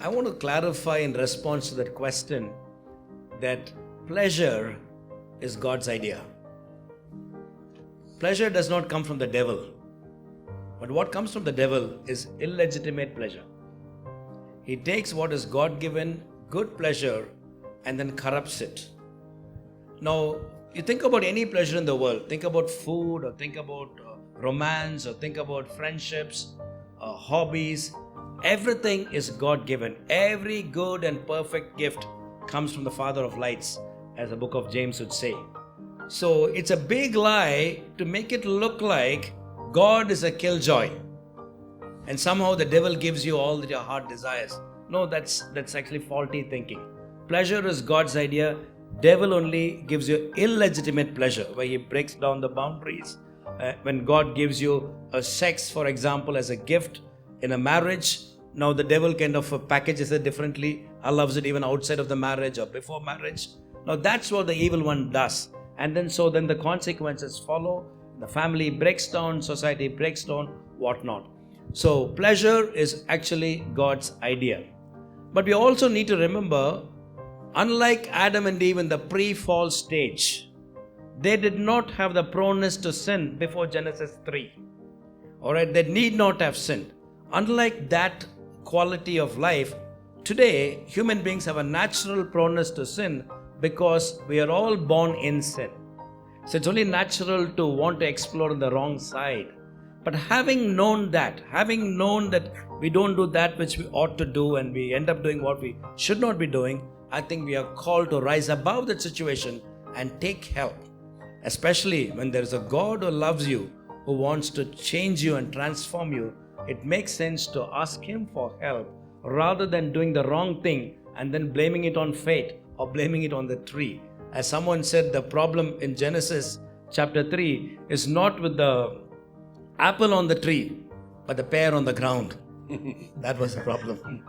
I want to clarify in response to that question that pleasure is God's idea. Pleasure does not come from the devil. But what comes from the devil is illegitimate pleasure. He takes what is God-given good pleasure and then corrupts it. Now, you think about any pleasure in the world. Think about food, or think about romance, or think about friendships, hobbies. Everything is God-given. Every good and perfect gift comes from the Father of lights, as the book of James would say. So it's a big lie to make it look like God is a killjoy and somehow the devil gives you all your heart desires. No, that's actually faulty thinking. Pleasure is God's idea. Devil only gives you illegitimate pleasure, where he breaks down the boundaries. When God gives you a sex, for example, as a gift in a marriage, now the devil kind of packages it differently, loves it even outside of the marriage or before marriage. Now that's what the evil one does. And then the consequences follow. The family breaks down, society breaks down, whatnot. So pleasure is actually God's idea. But we also need to remember, unlike Adam and Eve in the pre-fall stage, they did not have the proneness to sin before Genesis 3. Alright, they need not have sinned. Unlike that quality of life, today human beings have a natural proneness to sin because we are all born in sin. So it's only natural to want to explore the wrong side. But having known that we don't do that which we ought to do and we end up doing what we should not be doing, I think we are called to rise above that situation and take help. Especially when there is a God who loves you, who wants to change you and transform you, it makes sense to ask Him for help rather than doing the wrong thing and then blaming it on fate or blaming it on the tree. As someone said, the problem in Genesis chapter 3 is not with the apple on the tree, but the pear on the ground. That was the problem.